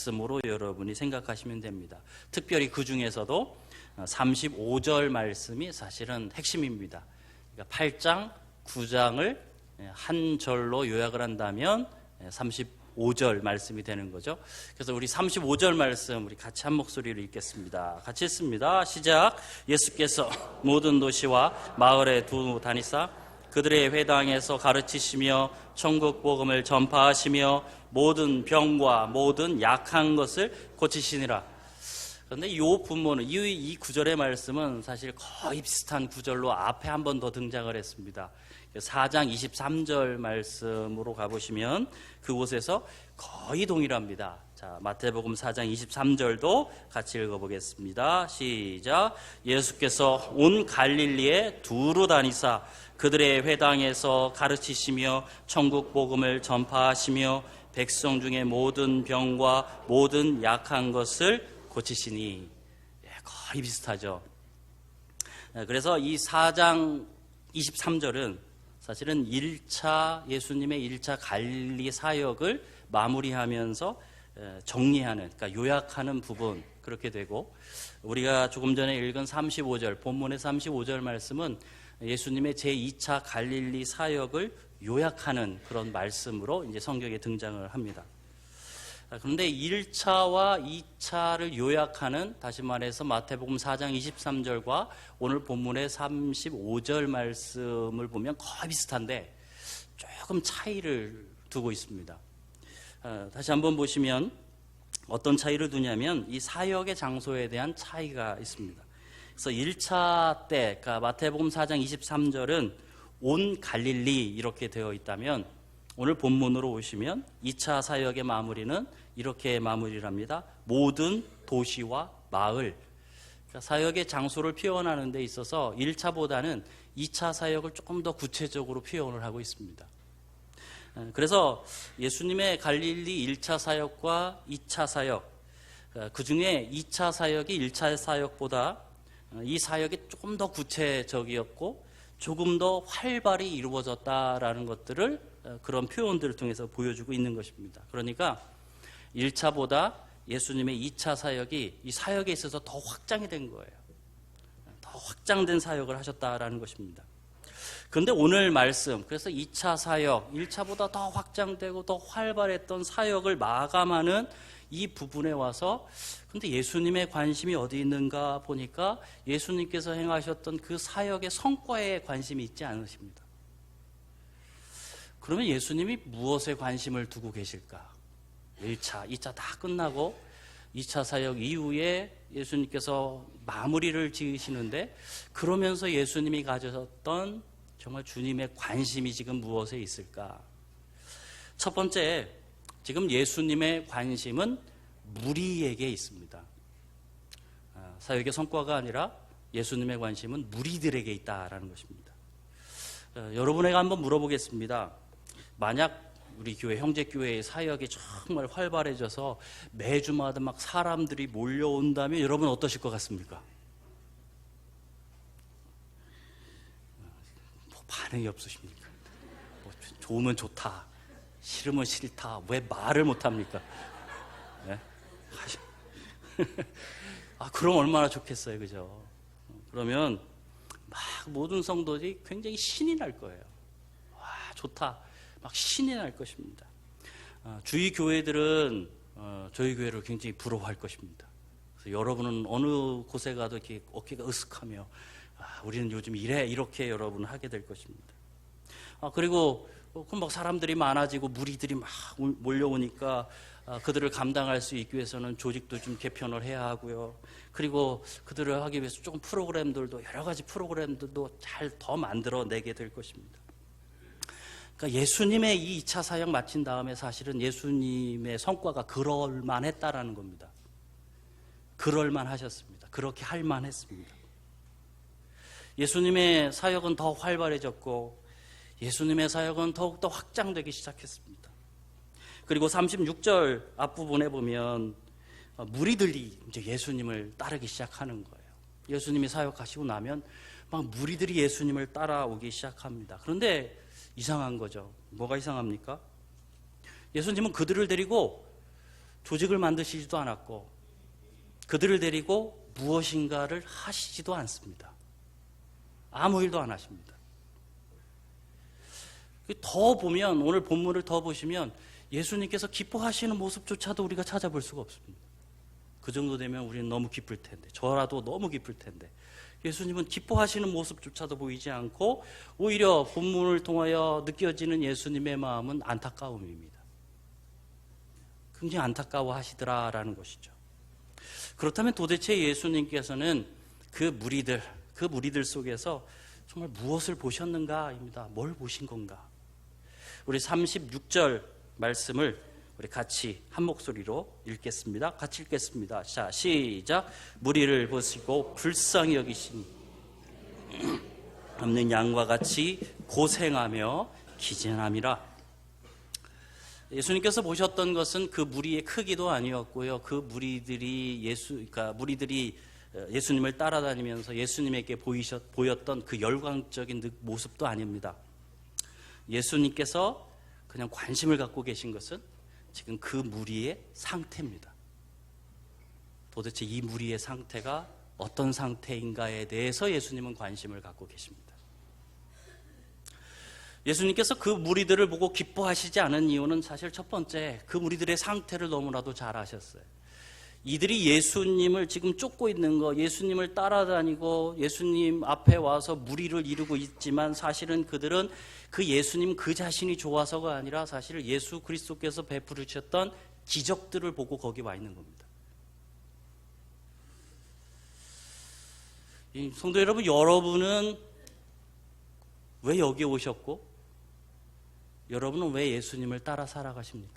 말씀으로 여러분이 생각하시면 됩니다. 특별히 그 중에서도 35절 말씀이 사실은 핵심입니다. 그러니까 8장, 9장을 한 절로 요약을 한다면 35절 말씀이 되는 거죠. 그래서 우리 35절 말씀 우리 같이 한 목소리로 읽겠습니다. 같이 읽습니다. 시작. 예수께서 모든 도시와 마을에 두루 다니사 그들의 회당에서 가르치시며 천국 복음을 전파하시며 모든 병과 모든 약한 것을 고치시니라. 그런데 이 본문은 이 구절의 말씀은 사실 거의 비슷한 구절로 앞에 한 번 더 등장을 했습니다. 4장 23절 말씀으로 가보시면 그곳에서 거의 동일합니다. 자, 마태복음 4장 23절도 같이 읽어보겠습니다. 시작. 예수께서 온 갈릴리에 두루 다니사 그들의 회당에서 가르치시며 천국 복음을 전파하시며 백성 중에 모든 병과 모든 약한 것을 고치시니. 거의 비슷하죠. 그래서 이 4장 23절은 사실은 예수님의 1차 갈릴리 사역을 마무리하면서 정리하는, 그러니까 요약하는 부분 그렇게 되고, 우리가 조금 전에 읽은 35절, 본문의 35절 말씀은 예수님의 제2차 갈릴리 사역을 요약하는 그런 말씀으로 이제 성경에 등장을 합니다. 그런데 1차와 2차를 요약하는, 다시 말해서 마태복음 4장 23절과 오늘 본문의 35절 말씀을 보면 거의 비슷한데 조금 차이를 두고 있습니다. 다시 한번 보시면 어떤 차이를 두냐면 이 사역의 장소에 대한 차이가 있습니다. 그래서 1차 때, 그러니까 마태복음 4장 23절은 온 갈릴리 이렇게 되어 있다면 오늘 본문으로 오시면 2차 사역의 마무리는 이렇게 마무리를 합니다. 모든 도시와 마을. 그러니까 사역의 장소를 표현하는 데 있어서 1차보다는 2차 사역을 조금 더 구체적으로 표현을 하고 있습니다. 그래서 예수님의 갈릴리 1차 사역과 2차 사역, 그 중에 2차 사역이 1차 사역보다 이 사역이 조금 더 구체적이었고 조금 더 활발히 이루어졌다라는 것들을 그런 표현들을 통해서 보여주고 있는 것입니다. 그러니까 1차보다 예수님의 2차 사역이 이 사역에 있어서 더 확장이 된 거예요. 더 확장된 사역을 하셨다라는 것입니다. 그런데 오늘 말씀, 그래서 2차 사역, 1차보다 더 확장되고 더 활발했던 사역을 마감하는 이 부분에 와서 근데 예수님의 관심이 어디 있는가 보니까 예수님께서 행하셨던 그 사역의 성과에 관심이 있지 않으십니다. 그러면 예수님이 무엇에 관심을 두고 계실까? 1차, 2차 다 끝나고 2차 사역 이후에 예수님께서 마무리를 지으시는데 그러면서 예수님이 가졌던 정말 주님의 관심이 지금 무엇에 있을까? 첫 번째, 지금 예수님의 관심은 무리에게 있습니다. 사역의 성과가 아니라 예수님의 관심은 무리들에게 있다라는 것입니다. 여러분에게 한번 물어보겠습니다. 만약 우리 교회, 형제교회의 사역이 정말 활발해져서 매주마다 막 사람들이 몰려온다면 여러분 어떠실 것 같습니까? 뭐 반응이 없으십니까? 뭐 좋으면 좋다, 싫으면 싫다, 왜 말을 못합니까? 네? 그럼 얼마나 좋겠어요, 그죠? 그러면 막 모든 성도들이 굉장히 신이 날 거예요. 와, 좋다. 막 신이 날 것입니다. 주위 교회들은 저희 교회를 굉장히 부러워할 것입니다. 그래서 여러분은 어느 곳에 가도 이렇게 어깨가 으쓱하며 우리는 요즘 이렇게 여러분 하게 될 것입니다. 그리고 막 사람들이 많아지고 무리들이 막 몰려오니까 그들을 감당할 수 있기 위해서는 조직도 좀 개편을 해야 하고요. 그리고 그들을 하기 위해서 조금 프로그램들도 여러 가지 프로그램들도 잘 더 만들어내게 될 것입니다. 그러니까 예수님의 이 2차 사역 마친 다음에 사실은 예수님의 성과가 그럴만했다라는 겁니다. 그럴만하셨습니다. 그렇게 할만했습니다. 예수님의 사역은 더 활발해졌고 예수님의 사역은 더욱더 확장되기 시작했습니다. 그리고 36절 앞부분에 보면 무리들이 이제 예수님을 따르기 시작하는 거예요. 예수님이 사역하시고 나면 막 무리들이 예수님을 따라오기 시작합니다. 그런데 이상한 거죠. 뭐가 이상합니까? 예수님은 그들을 데리고 조직을 만드시지도 않았고 그들을 데리고 무엇인가를 하시지도 않습니다. 아무 일도 안 하십니다. 더 보면, 오늘 본문을 더 보시면 예수님께서 기뻐하시는 모습조차도 우리가 찾아볼 수가 없습니다. 그 정도 되면 우리는 너무 기쁠 텐데, 저라도 너무 기쁠 텐데, 예수님은 기뻐하시는 모습조차도 보이지 않고 오히려 본문을 통하여 느껴지는 예수님의 마음은 안타까움입니다. 굉장히 안타까워하시더라라는 것이죠. 그렇다면 도대체 예수님께서는 그 무리들 속에서 정말 무엇을 보셨는가입니다. 뭘 보신 건가? 우리 36절 말씀을 우리 같이 한 목소리로 읽겠습니다. 같이 읽겠습니다. 자, 시작. 무리를 보시고 불쌍히 여기시니 없는 양과 같이 고생하며 기진함이라. 예수님께서 보셨던 것은 그 무리의 크기도 아니었고요. 그 무리들이 예수님을 따라다니면서 예수님에게 보였던 그 열광적인 모습도 아닙니다. 예수님께서 그냥 관심을 갖고 계신 것은 지금 그 무리의 상태입니다. 도대체 이 무리의 상태가 어떤 상태인가에 대해서 예수님은 관심을 갖고 계십니다. 예수님께서 그 무리들을 보고 기뻐하시지 않은 이유는 사실 첫 번째, 그 무리들의 상태를 너무나도 잘 아셨어요. 이들이 예수님을 지금 쫓고 있는 거, 예수님을 따라다니고 예수님 앞에 와서 무리를 이루고 있지만 사실은 그들은 그 예수님 그 자신이 좋아서가 아니라 사실 예수 그리스도께서 베푸셨던 기적들을 보고 거기 와 있는 겁니다. 성도 여러분, 여러분은 왜 여기 오셨고 여러분은 왜 예수님을 따라 살아가십니까?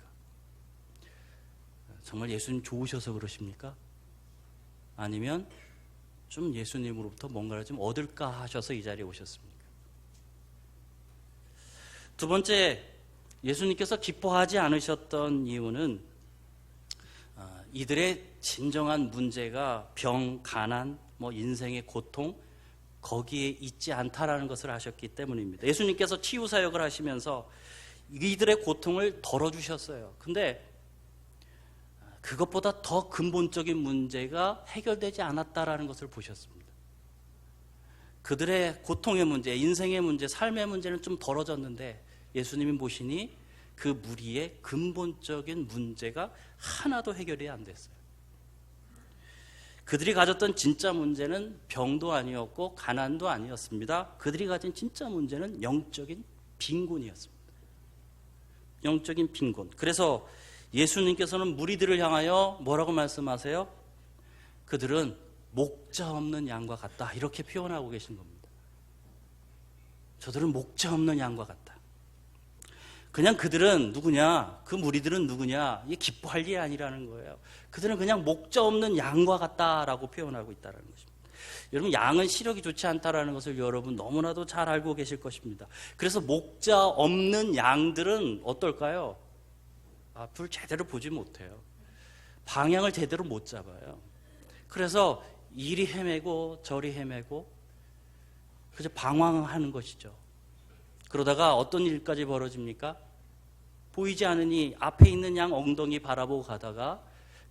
정말 예수님 좋으셔서 그러십니까? 아니면 좀 예수님으로부터 뭔가를 좀 얻을까 하셔서 이 자리에 오셨습니까? 두 번째, 예수님께서 기뻐하지 않으셨던 이유는 이들의 진정한 문제가 병, 가난, 인생의 고통, 거기에 있지 않다라는 것을 아셨기 때문입니다. 예수님께서 치유사역을 하시면서 이들의 고통을 덜어주셨어요. 근데 그것보다 더 근본적인 문제가 해결되지 않았다라는 것을 보셨습니다. 그들의 고통의 문제, 인생의 문제, 삶의 문제는 좀 덜어졌는데 예수님이 보시니 그 무리의 근본적인 문제가 하나도 해결이 안 됐어요. 그들이 가졌던 진짜 문제는 병도 아니었고 가난도 아니었습니다. 그들이 가진 진짜 문제는 영적인 빈곤이었습니다. 영적인 빈곤. 그래서 예수님께서는 무리들을 향하여 뭐라고 말씀하세요? 그들은 목자 없는 양과 같다, 이렇게 표현하고 계신 겁니다. 저들은 목자 없는 양과 같다. 그냥 그들은 누구냐? 그 무리들은 누구냐? 이게 기뻐할 일이 아니라는 거예요. 그들은 그냥 목자 없는 양과 같다라고 표현하고 있다는 것입니다. 여러분, 양은 시력이 좋지 않다라는 것을 여러분 너무나도 잘 알고 계실 것입니다. 그래서 목자 없는 양들은 어떨까요? 앞을 제대로 보지 못해요. 방향을 제대로 못 잡아요. 그래서 이리 헤매고 저리 헤매고 그저 방황하는 것이죠. 그러다가 어떤 일까지 벌어집니까? 보이지 않으니 앞에 있는 양 엉덩이 바라보고 가다가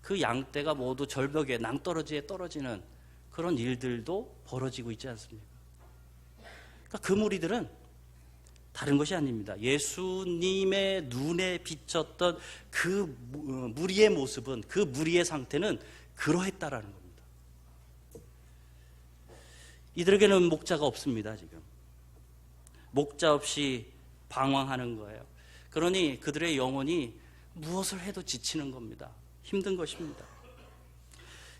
그 양떼가 모두 절벽에 낭떠러지에 떨어지는 그런 일들도 벌어지고 있지 않습니까? 그러니까 그 무리들은 다른 것이 아닙니다. 예수님의 눈에 비쳤던 그 무리의 모습은, 그 무리의 상태는 그러했다라는 겁니다. 이들에게는 목자가 없습니다. 지금 목자 없이 방황하는 거예요. 그러니 그들의 영혼이 무엇을 해도 지치는 겁니다. 힘든 것입니다.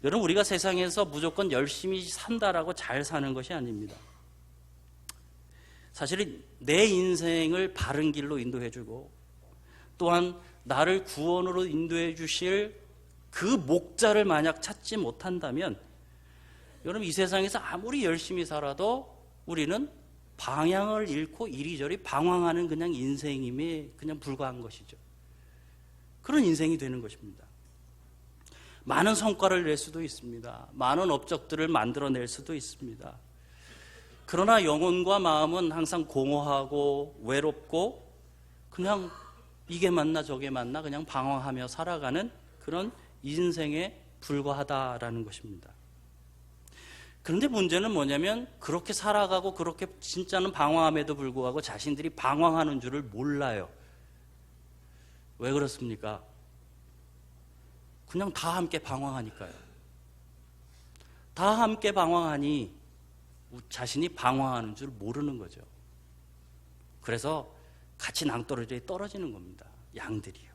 여러분, 우리가 세상에서 무조건 열심히 산다라고 잘 사는 것이 아닙니다. 사실은 내 인생을 바른 길로 인도해주고 또한 나를 구원으로 인도해 주실 그 목자를 만약 찾지 못한다면 여러분, 이 세상에서 아무리 열심히 살아도 우리는 방향을 잃고 이리저리 방황하는 그냥 인생임에 그냥 불과한 것이죠. 그런 인생이 되는 것입니다. 많은 성과를 낼 수도 있습니다. 많은 업적들을 만들어낼 수도 있습니다. 그러나 영혼과 마음은 항상 공허하고 외롭고 그냥 이게 맞나 저게 맞나 그냥 방황하며 살아가는 그런 인생에 불과하다라는 것입니다. 그런데 문제는 뭐냐면 그렇게 살아가고 그렇게 진짜는 방황함에도 불구하고 자신들이 방황하는 줄을 몰라요. 왜 그렇습니까? 그냥 다 함께 방황하니까요. 다 함께 방황하니 자신이 방황하는 줄 모르는 거죠. 그래서 같이 낭떠러지에 떨어지는 겁니다. 양들이요.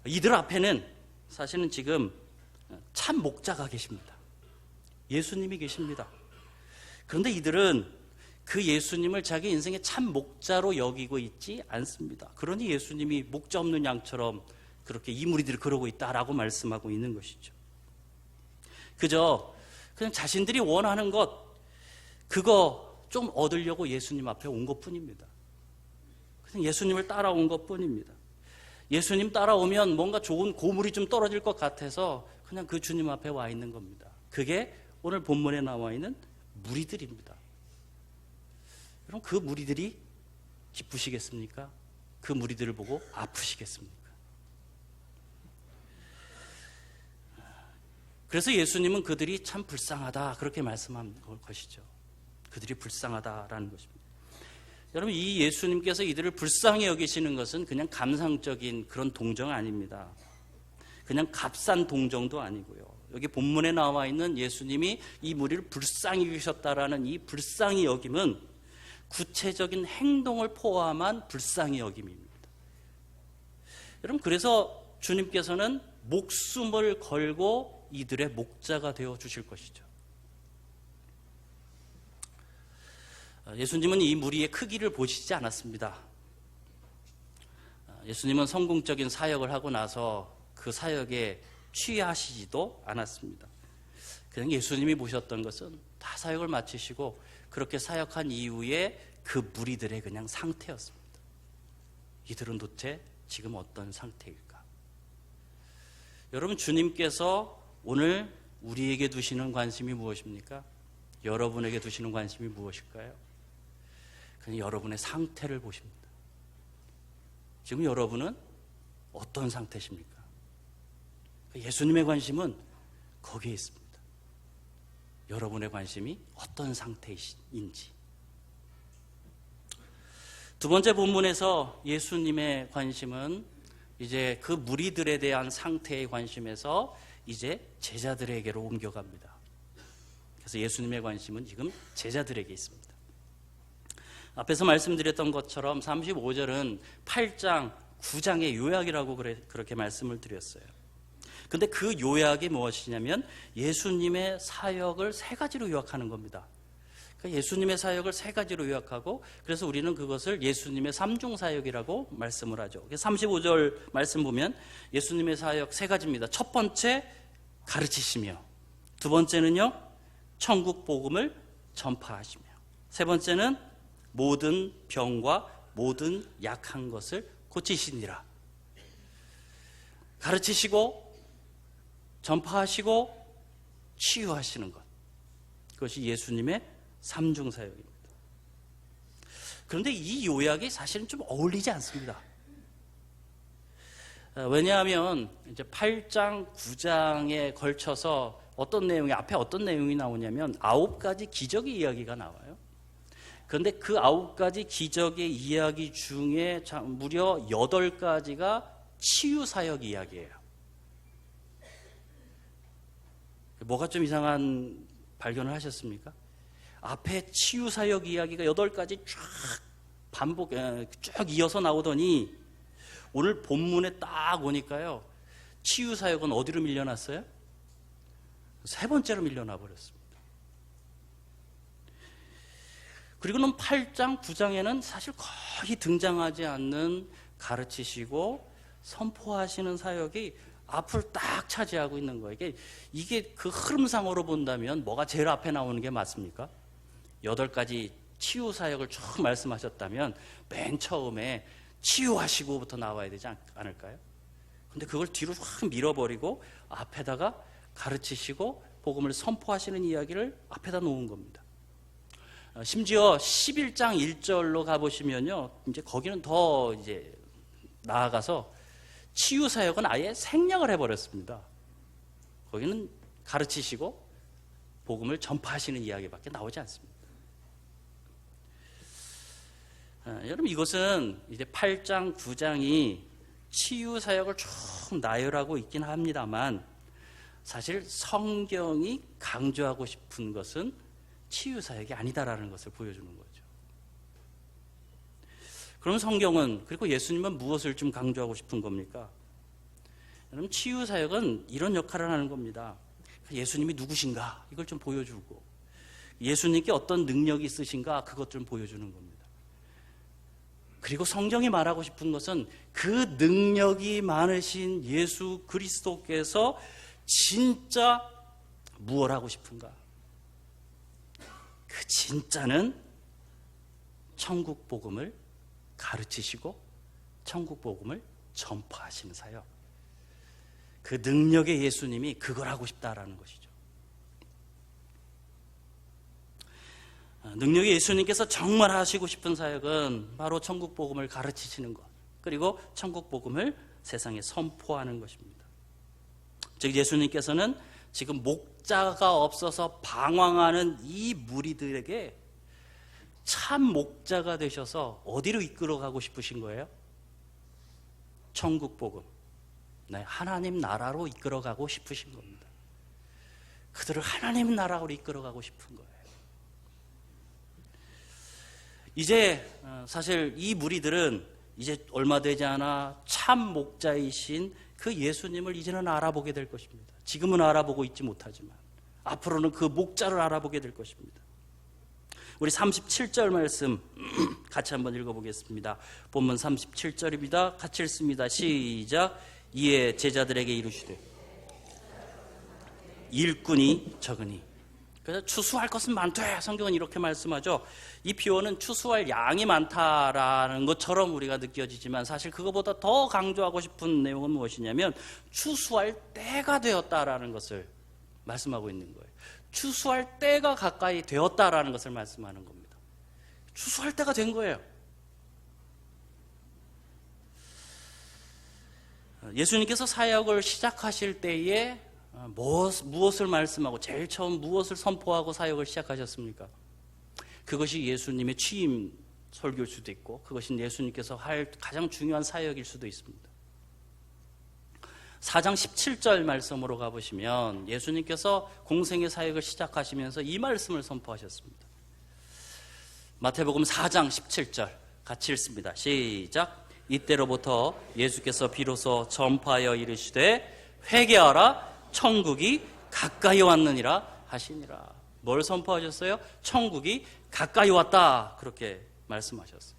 이들 앞에는 사실은 지금 참 목자가 계십니다. 예수님이 계십니다. 그런데 이들은 그 예수님을 자기 인생의 참 목자로 여기고 있지 않습니다. 그러니 예수님이 목자 없는 양처럼 그렇게 이 무리들이 그러고 있다라고 말씀하고 있는 것이죠. 그저 그냥 자신들이 원하는 것, 그거 좀 얻으려고 예수님 앞에 온 것뿐입니다. 그냥 예수님을 따라온 것뿐입니다. 예수님 따라오면 뭔가 좋은 고물이 좀 떨어질 것 같아서 그냥 그 주님 앞에 와 있는 겁니다. 그게 오늘 본문에 나와 있는 무리들입니다. 여러분, 그 무리들이 기쁘시겠습니까? 그 무리들을 보고 아프시겠습니까? 그래서 예수님은 그들이 참 불쌍하다 그렇게 말씀한 것이죠. 그들이 불쌍하다라는 것입니다. 여러분, 이 예수님께서 이들을 불쌍히 여기시는 것은 그냥 감상적인 그런 동정 아닙니다. 그냥 값싼 동정도 아니고요. 여기 본문에 나와 있는 예수님이 이 무리를 불쌍히 여기셨다라는 이 불쌍히 여김은 구체적인 행동을 포함한 불쌍히 여김입니다. 여러분, 그래서 주님께서는 목숨을 걸고 이들의 목자가 되어 주실 것이죠. 예수님은 이 무리의 크기를 보시지 않았습니다. 예수님은 성공적인 사역을 하고 나서 그 사역에 취하시지도 않았습니다. 그냥 예수님이 보셨던 것은 다 사역을 마치시고 그렇게 사역한 이후에 그 무리들의 그냥 상태였습니다. 이들은 도대체 지금 어떤 상태일까? 여러분, 주님께서 오늘 우리에게 두시는 관심이 무엇입니까? 여러분에게 두시는 관심이 무엇일까요? 그냥 여러분의 상태를 보십니다. 지금 여러분은 어떤 상태십니까? 예수님의 관심은 거기에 있습니다. 여러분의 관심이 어떤 상태인지. 두 번째 본문에서 예수님의 관심은 이제 그 무리들에 대한 상태의 관심에서 이제 제자들에게로 옮겨갑니다. 그래서 예수님의 관심은 지금 제자들에게 있습니다. 앞에서 말씀드렸던 것처럼 35절은 8장, 9장의 요약이라고 그렇게 말씀을 드렸어요. 근데 그 요약이 무엇이냐면 예수님의 사역을 세 가지로 요약하는 겁니다. 그러니까 예수님의 사역을 세 가지로 요약하고 그래서 우리는 그것을 예수님의 삼중 사역이라고 말씀을 하죠. 35절 말씀 보면 예수님의 사역 세 가지입니다. 첫 번째, 가르치시며, 두 번째는요, 천국 복음을 전파하시며, 세 번째는 모든 병과 모든 약한 것을 고치시니라. 가르치시고 전파하시고 치유하시는 것, 그것이 예수님의 삼중 사역입니다. 그런데 이 요약이 사실은 좀 어울리지 않습니다. 왜냐하면 이제 8장, 9장에 걸쳐서 어떤 내용이, 앞에 어떤 내용이 나오냐면 9가지 기적의 이야기가 나와요. 그런데 그 9가지 기적의 이야기 중에 무려 8가지가 치유 사역 이야기예요. 뭐가 좀 이상한 발견을 하셨습니까? 앞에 치유 사역 이야기가 8가지 쫙 쭉 이어서 나오더니 오늘 본문에 딱 오니까요, 치유 사역은 어디로 밀려났어요? 세 번째로 밀려나 버렸습니다. 그리고는 8장, 9장에는 사실 거의 등장하지 않는 가르치시고 선포하시는 사역이 앞을 딱 차지하고 있는 거예요. 이게 그 흐름상으로 본다면 뭐가 제일 앞에 나오는 게 맞습니까? 8가지 치유 사역을 쭉 말씀하셨다면 맨 처음에 치유하시고부터 나와야 되지 않을까요? 근데 그걸 뒤로 확 밀어버리고 앞에다가 가르치시고 복음을 선포하시는 이야기를 앞에다 놓은 겁니다. 심지어 11장 1절로 가보시면요, 이제 거기는 더 이제 나아가서 치유사역은 아예 생략을 해버렸습니다. 거기는 가르치시고 복음을 전파하시는 이야기밖에 나오지 않습니다. 여러분, 이것은 이제 8장, 9장이 치유사역을 쭉 나열하고 있긴 합니다만 사실 성경이 강조하고 싶은 것은 치유사역이 아니다라는 것을 보여주는 거죠. 그럼 성경은, 그리고 예수님은 무엇을 좀 강조하고 싶은 겁니까? 여러분, 치유사역은 이런 역할을 하는 겁니다. 예수님이 누구신가 이걸 좀 보여주고, 예수님께 어떤 능력이 있으신가 그것 좀 보여주는 겁니다. 그리고 성경이 말하고 싶은 것은 그 능력이 많으신 예수 그리스도께서 진짜 무엇 하고 싶은가? 그 진짜는 천국 복음을 가르치시고 천국 복음을 전파하시는 사역. 그 능력의 예수님이 그걸 하고 싶다라는 것이죠. 능력의 예수님께서 정말 하시고 싶은 사역은 바로 천국 복음을 가르치시는 것, 그리고 천국 복음을 세상에 선포하는 것입니다. 즉 예수님께서는 지금 목자가 없어서 방황하는 이 무리들에게 참 목자가 되셔서 어디로 이끌어가고 싶으신 거예요? 천국 복음, 네, 하나님 나라로 이끌어가고 싶으신 겁니다. 그들을 하나님 나라로 이끌어가고 싶은 거예요. 이제 사실 이 무리들은 이제 얼마 되지 않아 참 목자이신 그 예수님을 이제는 알아보게 될 것입니다. 지금은 알아보고 있지 못하지만 앞으로는 그 목자를 알아보게 될 것입니다. 우리 37절 말씀 같이 한번 읽어보겠습니다. 본문 37절입니다. 같이 읽습니다. 시작. 이에 제자들에게 이르시되 일꾼이 적으니. 그래서 추수할 것은 많되, 성경은 이렇게 말씀하죠. 이 비유는 추수할 양이 많다라는 것처럼 우리가 느껴지지만 사실 그것보다 더 강조하고 싶은 내용은 무엇이냐면 추수할 때가 되었다라는 것을 말씀하고 있는 거예요. 추수할 때가 가까이 되었다라는 것을 말씀하는 겁니다. 추수할 때가 된 거예요. 예수님께서 사역을 시작하실 때에 무엇을 말씀하고 제일 처음 무엇을 선포하고 사역을 시작하셨습니까? 그것이 예수님의 취임 설교일 수도 있고 그것이 예수님께서 할 가장 중요한 사역일 수도 있습니다. 4장 17절 말씀으로 가보시면 예수님께서 공생의 사역을 시작하시면서 이 말씀을 선포하셨습니다. 마태복음 4장 17절 같이 읽습니다. 시작. 이때로부터 예수께서 비로소 전파하여 이르시되 회개하라 천국이 가까이 왔느니라 하시니라. 뭘 선포하셨어요? 천국이 가까이 왔다, 그렇게 말씀하셨어요.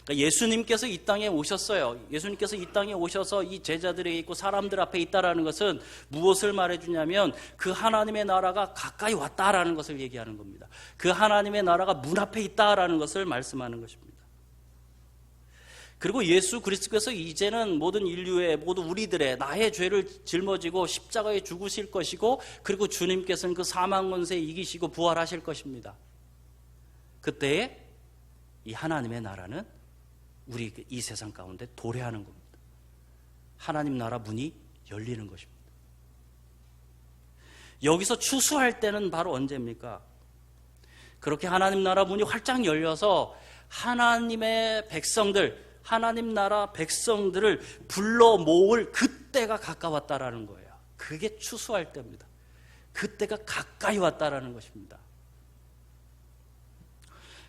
그러니까 예수님께서 이 땅에 오셨어요. 예수님께서 이 땅에 오셔서 이 제자들에게 있고 사람들 앞에 있다라는 것은 무엇을 말해주냐면 그 하나님의 나라가 가까이 왔다라는 것을 얘기하는 겁니다. 그 하나님의 나라가 문 앞에 있다라는 것을 말씀하는 것입니다. 그리고 예수 그리스도께서 이제는 모든 인류의, 모두 우리들의 나의 죄를 짊어지고 십자가에 죽으실 것이고, 그리고 주님께서는 그 사망 권세 이기시고 부활하실 것입니다. 그때에 이 하나님의 나라는 우리 이 세상 가운데 도래하는 겁니다. 하나님 나라 문이 열리는 것입니다. 여기서 추수할 때는 바로 언제입니까? 그렇게 하나님 나라 문이 활짝 열려서 하나님의 백성들, 하나님 나라 백성들을 불러 모을 그때가 가까웠다라는 거예요. 그게 추수할 때입니다. 그때가 가까이 왔다라는 것입니다.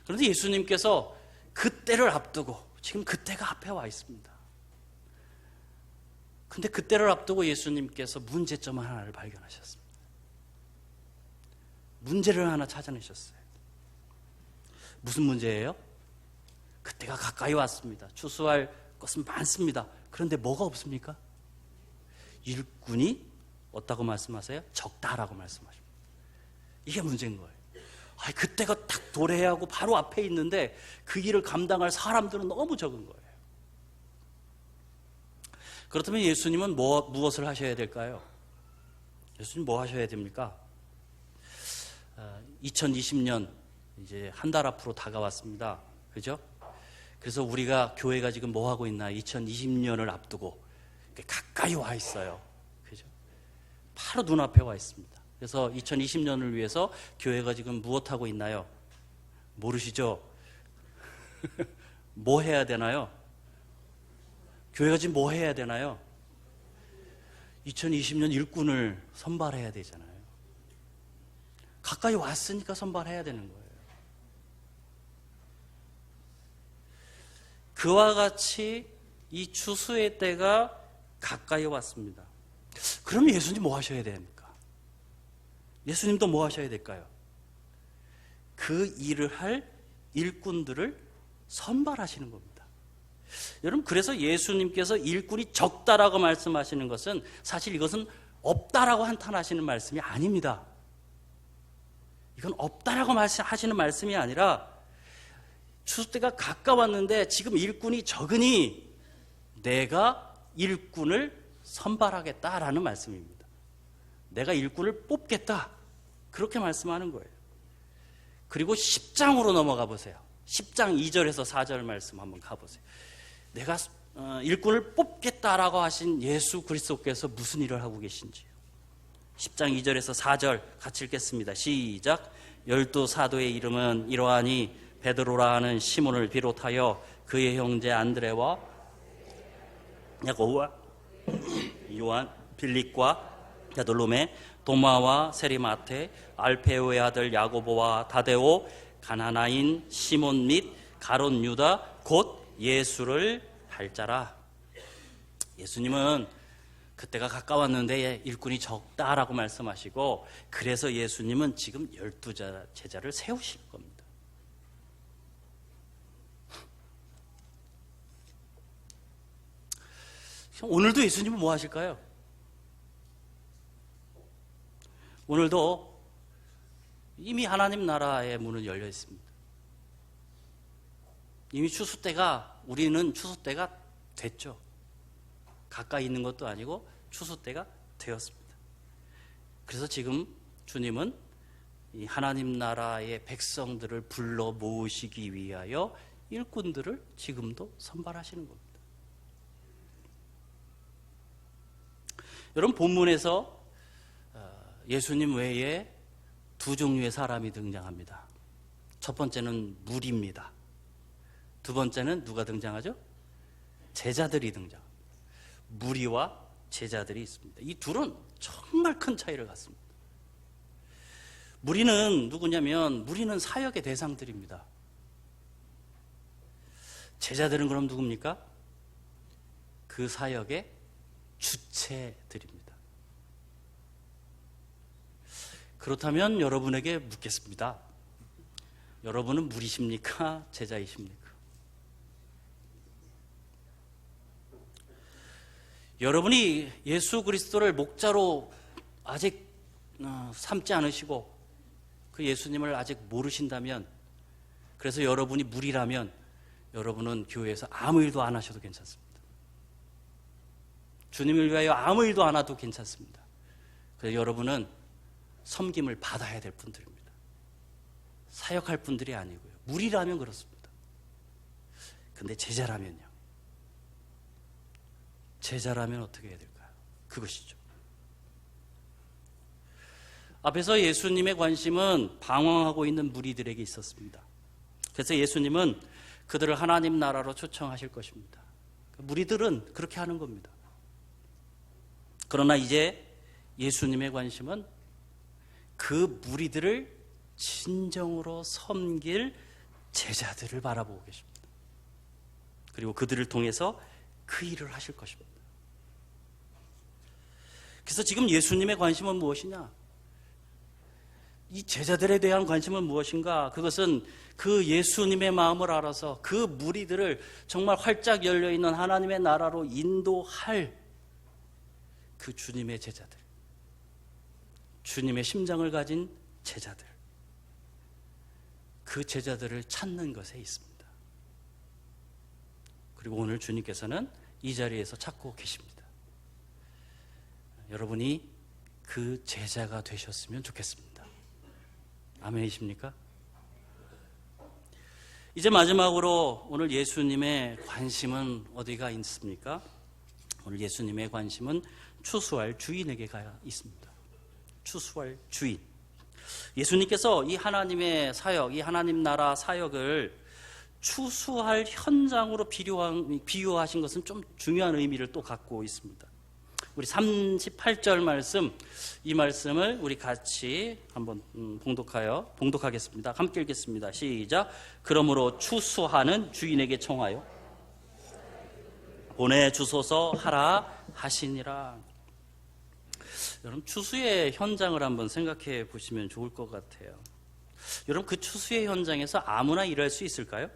그런데 예수님께서 그때를 앞두고 지금 그때가 앞에 와 있습니다. 근데 그때를 앞두고 예수님께서 문제점 하나를 발견하셨습니다. 문제를 하나 찾아내셨어요. 무슨 문제예요? 그때가 가까이 왔습니다. 추수할 것은 많습니다. 그런데 뭐가 없습니까? 일꾼이 어떻다고 말씀하세요? 적다라고 말씀하십니다. 이게 문제인 거예요. 그때가 딱 도래하고 바로 앞에 있는데 그 일을 감당할 사람들은 너무 적은 거예요. 그렇다면 예수님은 무엇을 하셔야 될까요? 예수님 뭐 하셔야 됩니까? 2020년 이제 한 달 앞으로 다가왔습니다. 그죠? 그래서 우리가 교회가 지금 뭐 하고 있나? 2020년을 앞두고 가까이 와 있어요. 그죠? 바로 눈앞에 와 있습니다. 그래서 2020년을 위해서 교회가 지금 무엇하고 있나요? 모르시죠? 뭐 해야 되나요? 교회가 지금 뭐 해야 되나요? 2020년 일꾼을 선발해야 되잖아요. 가까이 왔으니까 선발해야 되는 거예요. 그와 같이 이 추수의 때가 가까이 왔습니다. 그럼 예수님 뭐 하셔야 됩니까? 예수님도 뭐 하셔야 될까요? 그 일을 할 일꾼들을 선발하시는 겁니다. 여러분, 그래서 예수님께서 일꾼이 적다라고 말씀하시는 것은 사실 이것은 없다라고 한탄하시는 말씀이 아닙니다. 이건 없다라고 하시는 말씀이 아니라 추수 때가 가까웠는데 지금 일꾼이 적으니 내가 일꾼을 선발하겠다라는 말씀입니다. 내가 일꾼을 뽑겠다, 그렇게 말씀하는 거예요. 그리고 10장으로 넘어가 보세요. 10장 2절에서 4절 말씀 한번 가보세요. 내가 일꾼을 뽑겠다라고 하신 예수 그리스도께서 무슨 일을 하고 계신지요. 10장 2절에서 4절 같이 읽겠습니다. 시작. 12 사도의 이름은 이러하니 베드로라 하는 시몬을 비롯하여 그의 형제 안드레와 야고보와 요한, 빌립과 야돌로메, 도마와 세리마테, 알페오의 아들 야고보와 다데오, 가나나인 시몬 및 가롯 유다 곧 예수를 할 자라. 예수님은 그때가 가까웠는데 일꾼이 적다라고 말씀하시고, 그래서 예수님은 지금 12 제자를 세우실 겁니다. 오늘도 예수님은 뭐 하실까요? 오늘도 이미 하나님 나라의 문은 열려 있습니다. 이미 추수 때가, 우리는 추수 때가 됐죠. 가까이 있는 것도 아니고 추수 때가 되었습니다. 그래서 지금 주님은 이 하나님 나라의 백성들을 불러 모으시기 위하여 일꾼들을 지금도 선발하시는 겁니다. 여러분, 본문에서 예수님 외에 2 종류의 사람이 등장합니다. 첫 번째는 무리입니다. 두 번째는 누가 등장하죠? 제자들이 등장합니다. 무리와 제자들이 있습니다. 이 둘은 정말 큰 차이를 갖습니다. 무리는 누구냐면, 무리는 사역의 대상들입니다. 제자들은 그럼 누굽니까? 그 사역의 주체들입니다. 그렇다면 여러분에게 묻겠습니다. 여러분은 무리십니까? 제자이십니까? 여러분이 예수 그리스도를 목자로 아직 삼지 않으시고 그 예수님을 아직 모르신다면, 그래서 여러분이 무리라면 여러분은 교회에서 아무 일도 안 하셔도 괜찮습니다. 주님을 위하여 아무 일도 안 해도 괜찮습니다. 그래서 여러분은 섬김을 받아야 될 분들입니다. 사역할 분들이 아니고요. 무리라면 그렇습니다. 근데 제자라면요. 제자라면 어떻게 해야 될까요? 그것이죠. 앞에서 예수님의 관심은 방황하고 있는 무리들에게 있었습니다. 그래서 예수님은 그들을 하나님 나라로 초청하실 것입니다. 무리들은 그렇게 하는 겁니다. 그러나 이제 예수님의 관심은 그 무리들을 진정으로 섬길 제자들을 바라보고 계십니다. 그리고 그들을 통해서 그 일을 하실 것입니다. 그래서 지금 예수님의 관심은 무엇이냐? 이 제자들에 대한 관심은 무엇인가? 그것은 그 예수님의 마음을 알아서 그 무리들을 정말 활짝 열려있는 하나님의 나라로 인도할 그 주님의 제자들, 주님의 심장을 가진 제자들, 그 제자들을 찾는 것에 있습니다. 그리고 오늘 주님께서는 이 자리에서 찾고 계십니다. 여러분이 그 제자가 되셨으면 좋겠습니다. 아멘이십니까? 이제 마지막으로 오늘 예수님의 관심은 어디가 있습니까? 오늘 예수님의 관심은 추수할 주인에게 가 있습니다. 추수할 주인. 예수님께서 이 하나님의 사역, 이 하나님 나라 사역을 추수할 현장으로 비유하신 것은 좀 중요한 의미를 또 갖고 있습니다. 우리 38절 말씀, 이 말씀을 우리 같이 한번 봉독하겠습니다. 함께 읽겠습니다. 시작. 그러므로 추수하는 주인에게 청하여 보내주소서 하라 하시니라. 여러분, 추수의 현장을 한번 생각해 보시면 좋을 것 같아요. 여러분, 그 추수의 현장에서 아무나 일할 수 있을까요?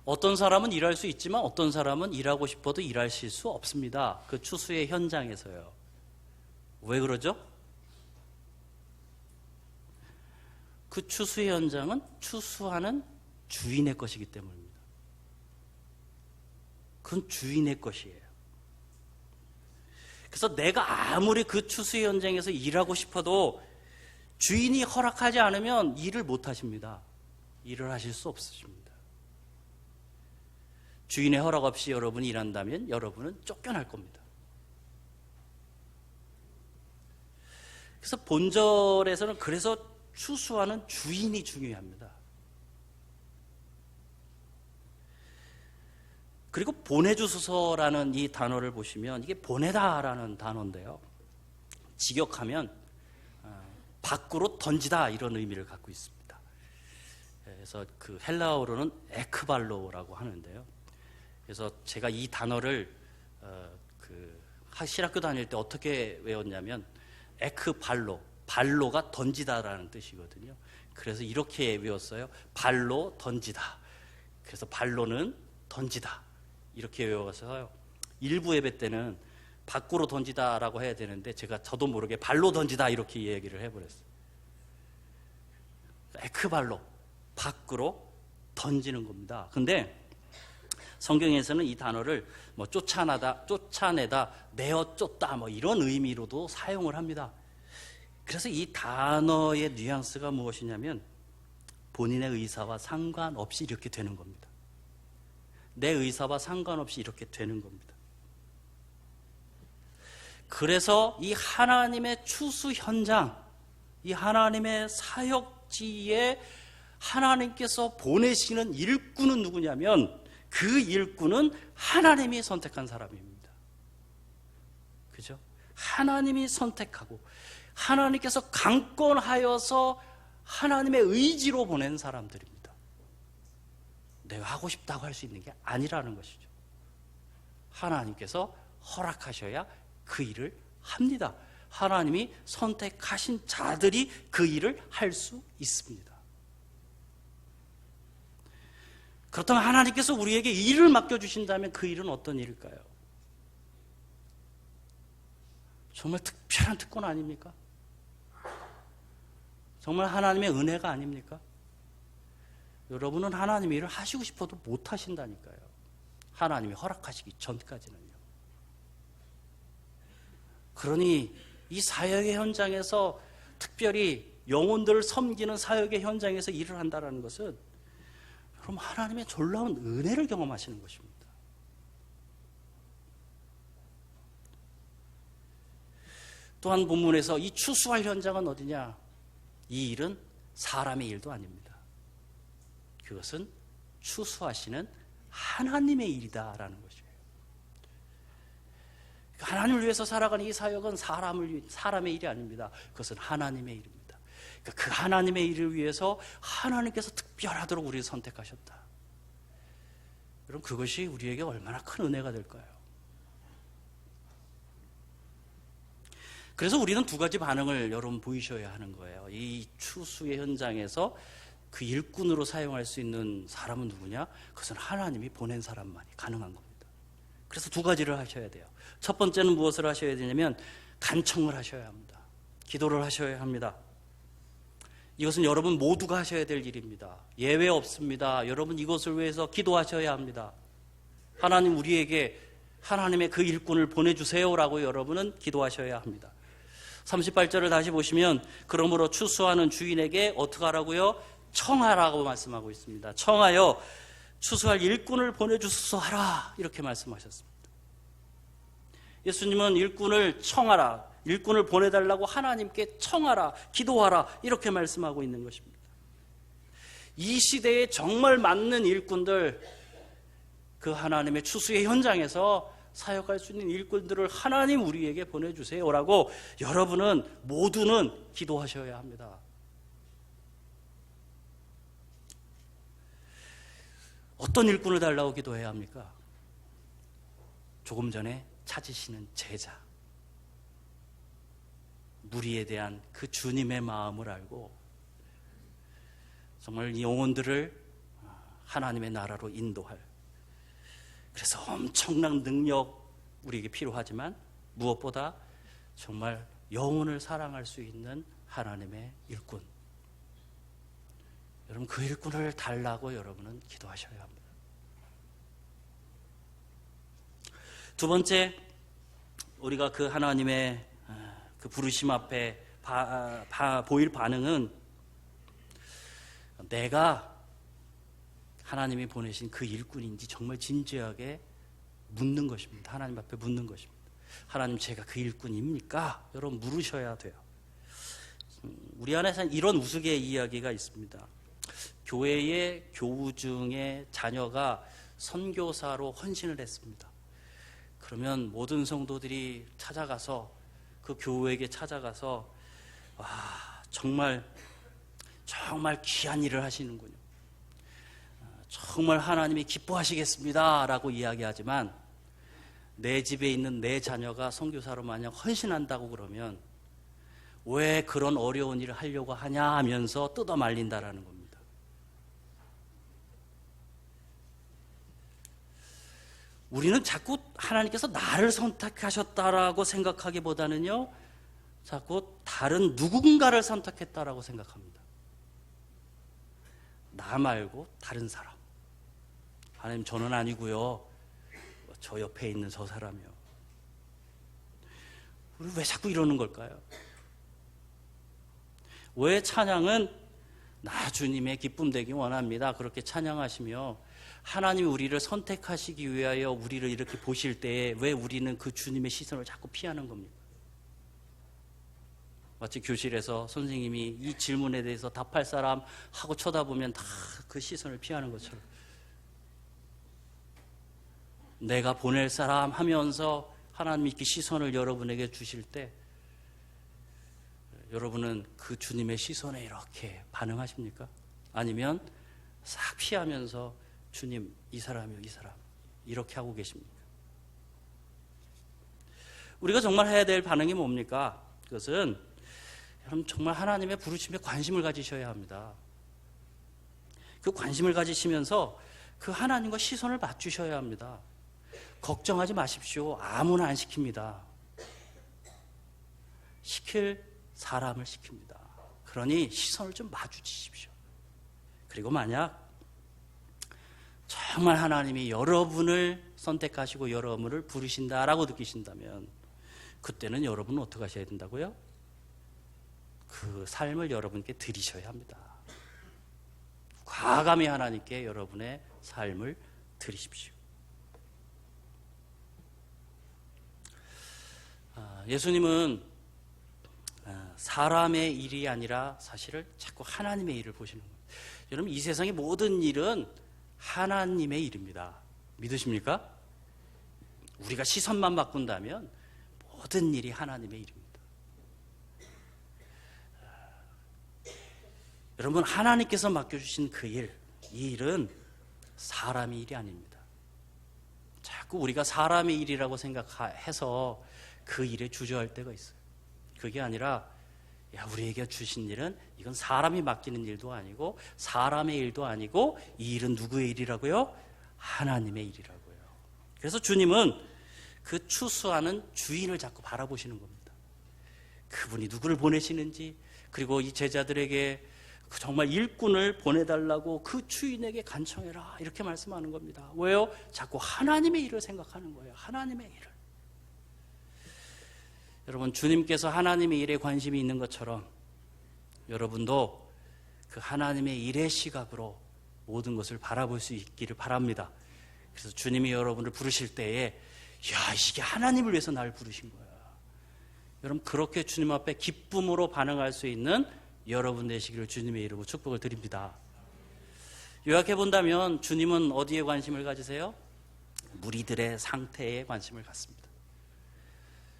어떤 사람은 일할 수 있지만 어떤 사람은 일하고 싶어도 일하실 수 없습니다. 그 추수의 현장에서요. 왜 그러죠? 그 추수의 현장은 추수하는 주인의 것이기 때문입니다. 그건 주인의 것이에요. 그래서 내가 아무리 그 추수의 현장에서 일하고 싶어도 주인이 허락하지 않으면 일을 못 하십니다. 일을 하실 수 없으십니다. 주인의 허락 없이 여러분이 일한다면 여러분은 쫓겨날 겁니다. 그래서 본절에서는 그래서 추수하는 주인이 중요합니다. 그리고 보내주소서라는 이 단어를 보시면 이게 보내다라는 단어인데요. 직역하면 밖으로 던지다 이런 의미를 갖고 있습니다. 그래서 그 헬라어로는 에크발로라고 하는데요. 그래서 제가 이 단어를 신학교 다닐 때 어떻게 외웠냐면 에크발로, 발로가 던지다라는 뜻이거든요. 그래서 이렇게 외웠어요. 발로 던지다. 그래서 발로는 던지다. 이렇게 외워서요. 일부 예배 때는 밖으로 던지다라고 해야 되는데 저도 모르게 발로 던지다 이렇게 얘기를 해버렸어요. 에크발로, 밖으로 던지는 겁니다. 근데 성경에서는 이 단어를 뭐 쫓아내다, 내어 쫓다 뭐 이런 의미로도 사용을 합니다. 그래서 이 단어의 뉘앙스가 무엇이냐면 본인의 의사와 상관없이 이렇게 되는 겁니다. 내 의사와 상관없이 이렇게 되는 겁니다. 그래서 이 하나님의 추수 현장, 이 하나님의 사역지에 하나님께서 보내시는 일꾼은 누구냐면 그 일꾼은 하나님이 선택한 사람입니다. 그죠? 하나님이 선택하고 하나님께서 강권하여서 하나님의 의지로 보낸 사람들입니다. 내가 하고 싶다고 할 수 있는 게 아니라는 것이죠. 하나님께서 허락하셔야 그 일을 합니다. 하나님이 선택하신 자들이 그 일을 할 수 있습니다. 그렇다면 하나님께서 우리에게 일을 맡겨주신다면 그 일은 어떤 일일까요? 정말 특별한 특권 아닙니까? 정말 하나님의 은혜가 아닙니까? 여러분은 하나님의 일을 하시고 싶어도 못 하신다니까요. 하나님이 허락하시기 전까지는요. 그러니 이 사역의 현장에서 특별히 영혼들을 섬기는 사역의 현장에서 일을 한다는 것은 그럼 하나님의 놀라운 은혜를 경험하시는 것입니다. 또한 본문에서 이 추수할 현장은 어디냐? 이 일은 사람의 일도 아닙니다. 그것은 추수하시는 하나님의 일이다라는 것이에요. 하나님을 위해서 살아가는 이 사역은 사람의 일이 아닙니다. 그것은 하나님의 일입니다. 그 하나님의 일을 위해서 하나님께서 특별하도록 우리를 선택하셨다. 여러분, 그것이 우리에게 얼마나 큰 은혜가 될까요? 그래서 우리는 두 가지 반응을 여러분 보이셔야 하는 거예요. 이 추수의 현장에서 그 일꾼으로 사용할 수 있는 사람은 누구냐? 그것은 하나님이 보낸 사람만이 가능한 겁니다. 그래서 두 가지를 하셔야 돼요. 첫 번째는 무엇을 하셔야 되냐면 간청을 하셔야 합니다. 기도를 하셔야 합니다. 이것은 여러분 모두가 하셔야 될 일입니다. 예외 없습니다. 여러분 이것을 위해서 기도하셔야 합니다. 하나님 우리에게 하나님의 그 일꾼을 보내주세요라고 여러분은 기도하셔야 합니다. 38절을 다시 보시면 그러므로 추수하는 주인에게 어떻게 하라고요? 청하라고 말씀하고 있습니다. 청하여 추수할 일꾼을 보내주소서 하라 이렇게 말씀하셨습니다. 예수님은 일꾼을 청하라, 일꾼을 보내달라고 하나님께 청하라, 기도하라 이렇게 말씀하고 있는 것입니다. 이 시대에 정말 맞는 일꾼들, 그 하나님의 추수의 현장에서 사역할 수 있는 일꾼들을 하나님 우리에게 보내주세요라고 여러분은 모두는 기도하셔야 합니다. 어떤 일꾼을 달라고 기도해야 합니까? 조금 전에 찾으시는 제자, 무리에 대한 그 주님의 마음을 알고 정말 이 영혼들을 하나님의 나라로 인도할, 그래서 엄청난 능력 우리에게 필요하지만 무엇보다 정말 영혼을 사랑할 수 있는 하나님의 일꾼, 여러분 그 일꾼을 달라고 여러분은 기도하셔야 합니다. 두 번째, 우리가 그 하나님의 그 부르심 앞에 보일 반응은 내가 하나님이 보내신 그 일꾼인지 정말 진지하게 묻는 것입니다. 하나님 앞에 묻는 것입니다. 하나님, 제가 그 일꾼입니까? 여러분 물으셔야 돼요. 우리 안에서 이런 우스갯 이야기가 있습니다. 교회의 교우 중에 자녀가 선교사로 헌신을 했습니다. 그러면 모든 성도들이 찾아가서 그 교우에게 찾아가서 와, 정말 귀한 일을 하시는군요. 정말 하나님이 기뻐하시겠습니다 라고 이야기하지만 내 집에 있는 내 자녀가 선교사로 만약 헌신한다고 그러면 왜 그런 어려운 일을 하려고 하냐 하면서 뜯어 말린다라는 겁니다. 우리는 자꾸 하나님께서 나를 선택하셨다라고 생각하기보다는요, 자꾸 다른 누군가를 선택했다라고 생각합니다. 나 말고 다른 사람. 하나님, 저는 아니고요, 저 옆에 있는 저 사람이요. 우리 왜 자꾸 이러는 걸까요? 왜 찬양은 나 주님의 기쁨 되기 원합니다, 그렇게 찬양하시며 하나님이 우리를 선택하시기 위하여 우리를 이렇게 보실 때에 왜 우리는 그 주님의 시선을 자꾸 피하는 겁니까? 마치 교실에서 선생님이 이 질문에 대해서 답할 사람 하고 쳐다보면 다 그 시선을 피하는 것처럼, 내가 보낼 사람 하면서 하나님이 이렇게 시선을 여러분에게 주실 때 여러분은 그 주님의 시선에 이렇게 반응하십니까? 아니면 싹 피하면서 주님, 이 사람이요, 이 사람, 이렇게 하고 계십니까? 우리가 정말 해야 될 반응이 뭡니까? 그것은 여러분 정말 하나님의 부르심에 관심을 가지셔야 합니다. 그 관심을 가지시면서 그 하나님과 시선을 맞추셔야 합니다. 걱정하지 마십시오. 아무나 안 시킵니다. 시킬 사람을 시킵니다. 그러니 시선을 좀 마주치십시오. 그리고 만약 정말 하나님이 여러분을 선택하시고 여러분을 부르신다라고 느끼신다면 그때는 여러분은 어떻게 하셔야 된다고요? 그 삶을 여러분께 드리셔야 합니다. 과감히 하나님께 여러분의 삶을 드리십시오. 예수님은 사람의 일이 아니라 사실을 자꾸 하나님의 일을 보시는 거예요. 여러분, 이 세상의 모든 일은 하나님의 일입니다. 믿으십니까? 우리가 시선만 바꾼다면 모든 일이 하나님의 일입니다. 여러분, 하나님께서 맡겨주신 그 일, 이 일은 사람의 일이 아닙니다. 자꾸 우리가 사람의 일이라고 생각해서 그 일에 주저할 때가 있어요. 그게 아니라 우리에게 주신 일은 이건 사람이 맡기는 일도 아니고 사람의 일도 아니고 이 일은 누구의 일이라고요? 하나님의 일이라고요. 그래서 주님은 그 추수하는 주인을 자꾸 바라보시는 겁니다. 그분이 누구를 보내시는지, 그리고 이 제자들에게 정말 일꾼을 보내달라고 그 주인에게 간청해라 이렇게 말씀하는 겁니다. 왜요? 자꾸 하나님의 일을 생각하는 거예요. 하나님의 일을. 여러분, 주님께서 하나님의 일에 관심이 있는 것처럼 여러분도 그 하나님의 일의 시각으로 모든 것을 바라볼 수 있기를 바랍니다. 그래서 주님이 여러분을 부르실 때에 야, 이게 하나님을 위해서 날 부르신 거야. 여러분, 그렇게 주님 앞에 기쁨으로 반응할 수 있는 여러분 되시기를 주님의 이름으로 축복을 드립니다. 요약해 본다면 주님은 어디에 관심을 가지세요? 무리들의 상태에 관심을 갖습니다.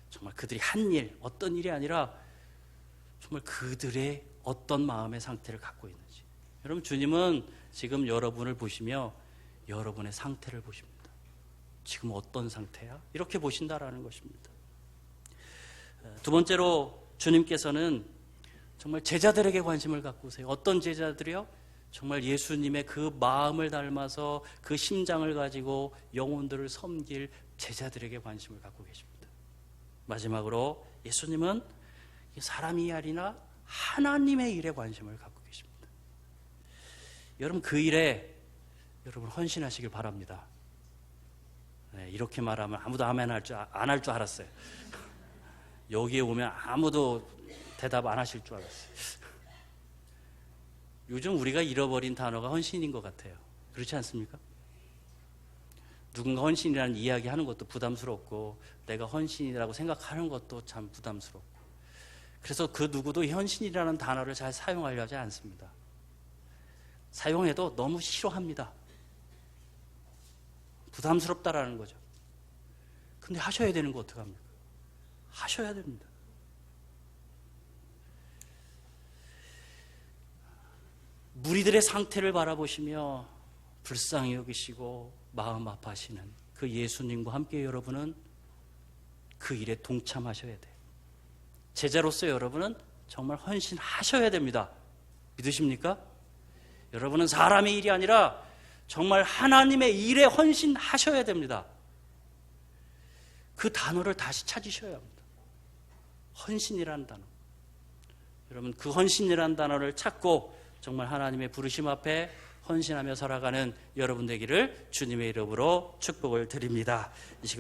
정말 그들이 한 일, 어떤 일이 아니라 정말 그들의 어떤 마음의 상태를 갖고 있는지. 여러분, 주님은 지금 여러분을 보시며 여러분의 상태를 보십니다. 지금 어떤 상태야? 이렇게 보신다라는 것입니다. 두 번째로 주님께서는 정말 제자들에게 관심을 갖고 오세요. 어떤 제자들이요? 정말 예수님의 그 마음을 닮아서 그 심장을 가지고 영혼들을 섬길 제자들에게 관심을 갖고 계십니다. 마지막으로 예수님은 사람이 아니라 하나님의 일에 관심을 갖고 계십니다. 여러분, 그 일에 여러분 헌신하시길 바랍니다. 네, 이렇게 말하면 아무도 아멘 안 할 줄 알았어요. 여기에 오면 아무도 대답 안 하실 줄 알았어요. 요즘 우리가 잃어버린 단어가 헌신인 것 같아요. 그렇지 않습니까? 누군가 헌신이라는 이야기 하는 것도 부담스럽고 내가 헌신이라고 생각하는 것도 참 부담스럽고, 그래서 그 누구도 헌신이라는 단어를 잘 사용하려 하지 않습니다. 사용해도 너무 싫어합니다. 부담스럽다라는 거죠. 근데 하셔야 되는 거 어떡합니까? 하셔야 됩니다. 무리들의 상태를 바라보시며 불쌍히 여기시고 마음 아파하시는 그 예수님과 함께 여러분은 그 일에 동참하셔야 돼요. 제자로서 여러분은 정말 헌신하셔야 됩니다. 믿으십니까? 여러분은 사람의 일이 아니라 정말 하나님의 일에 헌신하셔야 됩니다. 그 단어를 다시 찾으셔야 합니다. 헌신이라는 단어. 여러분, 그 헌신이라는 단어를 찾고 정말 하나님의 부르심 앞에 헌신하며 살아가는 여러분 되기를 주님의 이름으로 축복을 드립니다. 이 시간